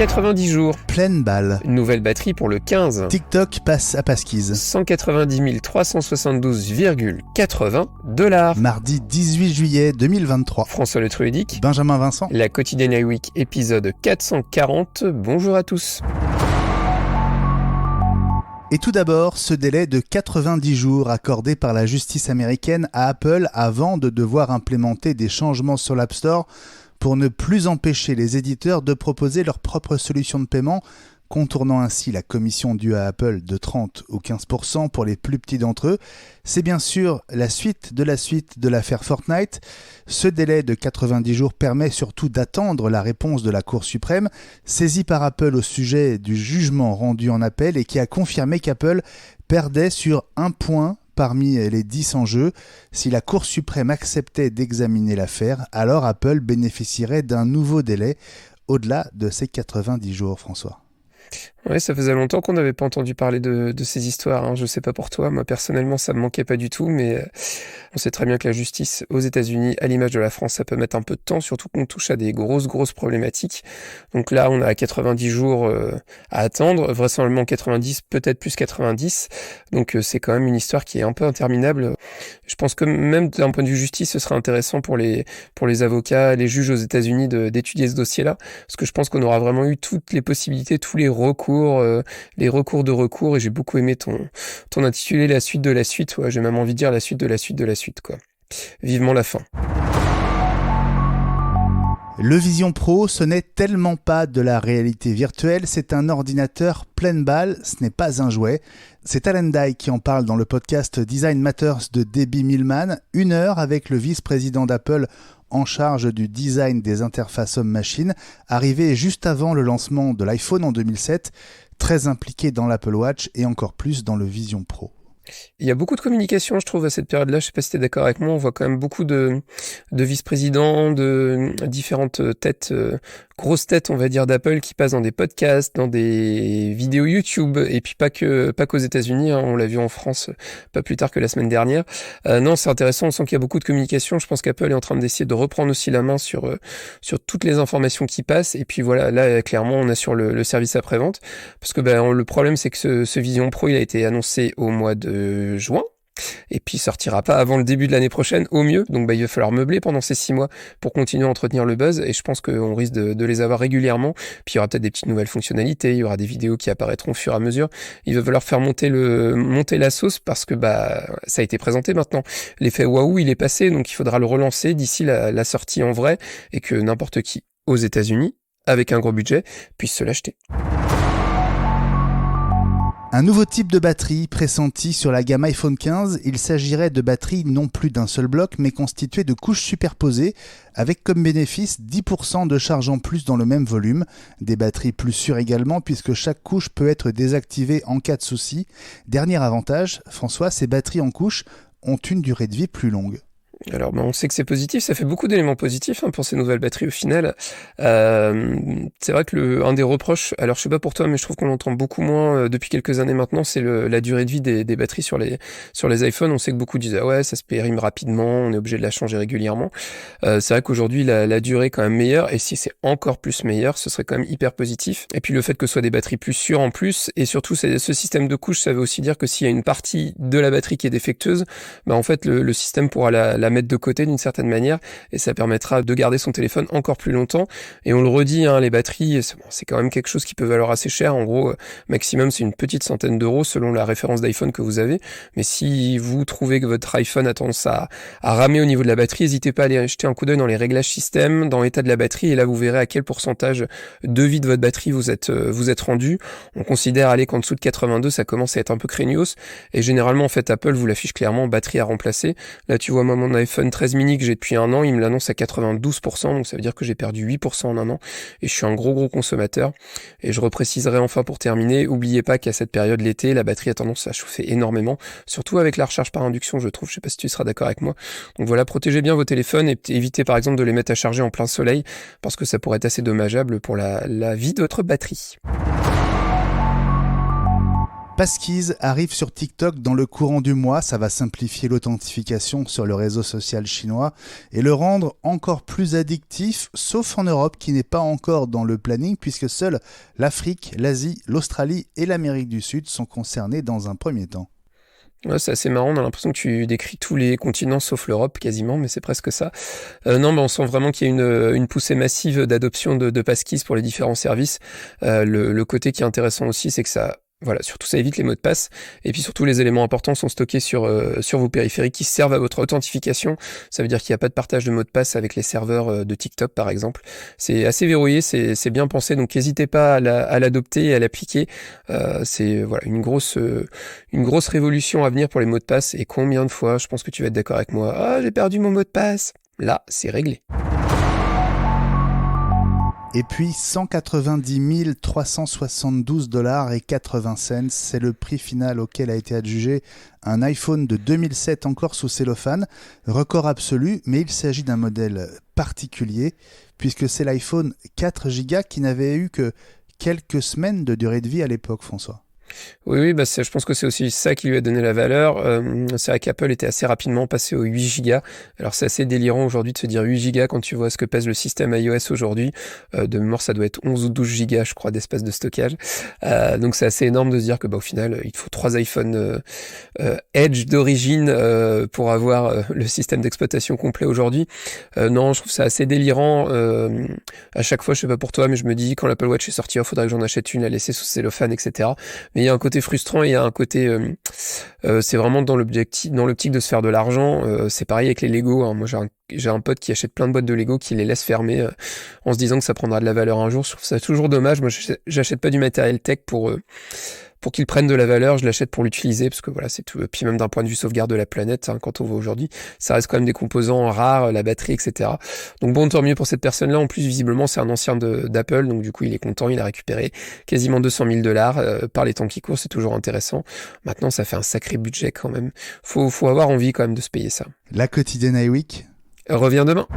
90 jours. Pleine balle. Nouvelle batterie pour le 15. TikTok passe à Passkies. 190 372,80 $. Mardi 18 juillet 2023. François Le Truedic. Benjamin Vincent. La quotidienne iWeek, épisode 440. Bonjour à tous. Et tout d'abord, ce délai de 90 jours accordé par la justice américaine à Apple avant de devoir implémenter des changements sur l'App Store pour ne plus empêcher les éditeurs de proposer leur propre solution de paiement, contournant ainsi la commission due à Apple de 30 ou 15% pour les plus petits d'entre eux. C'est bien sûr la suite de l'affaire Fortnite. Ce délai de 90 jours permet surtout d'attendre la réponse de la Cour suprême, saisie par Apple au sujet du jugement rendu en appel et qui a confirmé qu'Apple perdait sur 1 point parmi les 10 en jeu. Si la Cour suprême acceptait d'examiner l'affaire, alors Apple bénéficierait d'un nouveau délai au-delà de ces 90 jours, François. Ouais, ça faisait longtemps qu'on n'avait pas entendu parler de ces histoires, hein. Je sais pas pour toi, moi personnellement ça me manquait pas du tout, mais on sait très bien que la justice aux États-Unis, à l'image de la France, ça peut mettre un peu de temps, surtout qu'on touche à des grosses problématiques. Donc là, on a 90 jours à attendre, vraisemblablement 90, peut-être plus 90. Donc c'est quand même une histoire qui est un peu interminable. Je pense que même d'un point de vue justice, ce serait intéressant pour les avocats, les juges aux États-Unis d'étudier ce dossier-là, parce que je pense qu'on aura vraiment eu toutes les possibilités, tous les recours, les recours de recours, et j'ai beaucoup aimé ton intitulé La suite de la suite. Ouais, j'ai même envie de dire la suite de la suite de la suite, quoi. Vivement la fin. Le Vision Pro, ce n'est tellement pas de la réalité virtuelle, c'est un ordinateur pleine balle, ce n'est pas un jouet. C'est Alan Dye qui en parle dans le podcast Design Matters de Debbie Millman, 1 heure avec le vice-président d'Apple en charge du design des interfaces homme-machine, arrivé juste avant le lancement de l'iPhone en 2007, très impliqué dans l'Apple Watch et encore plus dans le Vision Pro. Il y a beaucoup de communication, je trouve, à cette période-là. Je sais pas si tu es d'accord avec moi. On voit quand même beaucoup de vice-présidents, de différentes têtes, grosses têtes, on va dire, d'Apple qui passent dans des podcasts, dans des vidéos YouTube, et puis pas qu'aux États-Unis, hein. On l'a vu en France pas plus tard que la semaine dernière. Non, c'est intéressant. On sent qu'il y a beaucoup de communication. Je pense qu'Apple est en train d'essayer de reprendre aussi la main sur toutes les informations qui passent. Et puis voilà, là, clairement, on assure le service après-vente. Parce que le problème, c'est que ce Vision Pro, il a été annoncé au mois de juin, et puis il sortira pas avant le début de l'année prochaine au mieux, donc il va falloir meubler pendant ces 6 mois pour continuer à entretenir le buzz, et je pense qu'on risque de les avoir régulièrement. Puis il y aura peut-être des petites nouvelles fonctionnalités, il y aura des vidéos qui apparaîtront au fur et à mesure. Il va falloir faire monter la sauce, parce que ça a été présenté maintenant. L'effet waouh, il est passé, donc il faudra le relancer d'ici la sortie en vrai, et que n'importe qui aux États-Unis avec un gros budget puisse se l'acheter. Un nouveau type de batterie pressenti sur la gamme iPhone 15, il s'agirait de batteries non plus d'un seul bloc, mais constituées de couches superposées, avec comme bénéfice 10% de charge en plus dans le même volume. Des batteries plus sûres également, puisque chaque couche peut être désactivée en cas de souci. Dernier avantage, François, ces batteries en couche ont une durée de vie plus longue. Alors, on sait que c'est positif, ça fait beaucoup d'éléments positifs, hein, pour ces nouvelles batteries au final. C'est vrai que un des reproches, alors je sais pas pour toi, mais je trouve qu'on l'entend beaucoup moins depuis quelques années maintenant, c'est la durée de vie des batteries sur les iPhones. On sait que beaucoup disent ouais, ça se périme rapidement, on est obligé de la changer régulièrement. C'est vrai qu'aujourd'hui la durée est quand même meilleure, et si c'est encore plus meilleur, ce serait quand même hyper positif. Et puis le fait que ce soit des batteries plus sûres en plus, et surtout ce système de couche, ça veut aussi dire que s'il y a une partie de la batterie qui est défectueuse, en fait le système pourra la mettre de côté d'une certaine manière, et ça permettra de garder son téléphone encore plus longtemps. Et on le redit, hein, les batteries, c'est quand même quelque chose qui peut valoir assez cher. En gros, maximum c'est une petite centaine d'euros selon la référence d'iPhone que vous avez. Mais si vous trouvez que votre iPhone a tendance à ramer au niveau de la batterie, n'hésitez pas à aller jeter un coup d'œil dans les réglages système, dans l'état de la batterie, et là vous verrez à quel pourcentage de vie de votre batterie vous êtes rendu. On considère aller qu'en dessous de 82, ça commence à être un peu craignos, et généralement en fait Apple vous l'affiche clairement, batterie à remplacer. Là tu vois, moi mon iPhone 13 mini que j'ai depuis 1 an, il me l'annonce à 92%, donc ça veut dire que j'ai perdu 8% en 1 an, et je suis un gros consommateur. Et je repréciserai enfin pour terminer, oubliez pas qu'à cette période l'été, la batterie a tendance à chauffer énormément, surtout avec la recharge par induction, je trouve. Je sais pas si tu seras d'accord avec moi. Donc voilà, protégez bien vos téléphones et évitez par exemple de les mettre à charger en plein soleil, parce que ça pourrait être assez dommageable pour la vie de votre batterie. Passkeys arrive sur TikTok dans le courant du mois. Ça va simplifier l'authentification sur le réseau social chinois et le rendre encore plus addictif, sauf en Europe qui n'est pas encore dans le planning puisque seuls l'Afrique, l'Asie, l'Australie et l'Amérique du Sud sont concernés dans un premier temps. Ouais, c'est assez marrant, on a l'impression que tu décris tous les continents sauf l'Europe quasiment, mais c'est presque ça. Non, on sent vraiment qu'il y a une poussée massive d'adoption de Passkeys pour les différents services. Le côté qui est intéressant aussi, c'est que surtout ça évite les mots de passe, et puis surtout les éléments importants sont stockés sur vos périphériques qui servent à votre authentification. Ça veut dire qu'il n'y a pas de partage de mots de passe avec les serveurs de TikTok par exemple. C'est assez verrouillé, c'est bien pensé, donc n'hésitez pas à l'adopter et à l'appliquer. C'est une grosse révolution à venir pour les mots de passe, et combien de fois, je pense que tu vas être d'accord avec moi, j'ai perdu mon mot de passe. Là, c'est réglé. Et puis 190 372 $ et 80 cents, c'est le prix final auquel a été adjugé un iPhone de 2007 encore sous cellophane, record absolu, mais il s'agit d'un modèle particulier puisque c'est l'iPhone 4 Go qui n'avait eu que quelques semaines de durée de vie à l'époque, François. Oui, je pense que c'est aussi ça qui lui a donné la valeur. C'est vrai qu'Apple était assez rapidement passé aux 8 Go. Alors c'est assez délirant aujourd'hui de se dire 8 Go quand tu vois ce que pèse le système iOS aujourd'hui. De mémoire, ça doit être 11 ou 12 Go, je crois, d'espace de stockage. Donc c'est assez énorme de se dire que au final, il te faut 3 iPhones Edge d'origine pour avoir le système d'exploitation complet aujourd'hui. Non, je trouve ça assez délirant. À chaque fois, je sais pas pour toi, mais je me dis quand l'Apple Watch est sorti, il faudrait que j'en achète une, la laisser sous cellophane, etc. Mais il y a un côté frustrant et il y a un côté c'est vraiment dans l'optique de se faire de l'argent. C'est pareil avec les Lego, hein. Moi j'ai un pote qui achète plein de boîtes de Lego, qui les laisse fermer en se disant que ça prendra de la valeur un jour. Je trouve ça toujours dommage. Moi j'achète pas du matériel tech pour qu'ils prennent de la valeur, je l'achète pour l'utiliser, parce que voilà, c'est tout. Puis même d'un point de vue sauvegarde de la planète, hein, quand on voit aujourd'hui, ça reste quand même des composants rares, la batterie, etc. Donc bon, tant mieux pour cette personne-là. En plus, visiblement, c'est un ancien d'Apple, donc du coup, il est content, il a récupéré quasiment 200 000 $ par les temps qui courent, c'est toujours intéressant. Maintenant, ça fait un sacré budget quand même. Faut avoir envie quand même de se payer ça. La quotidienne iWeek Reviens demain.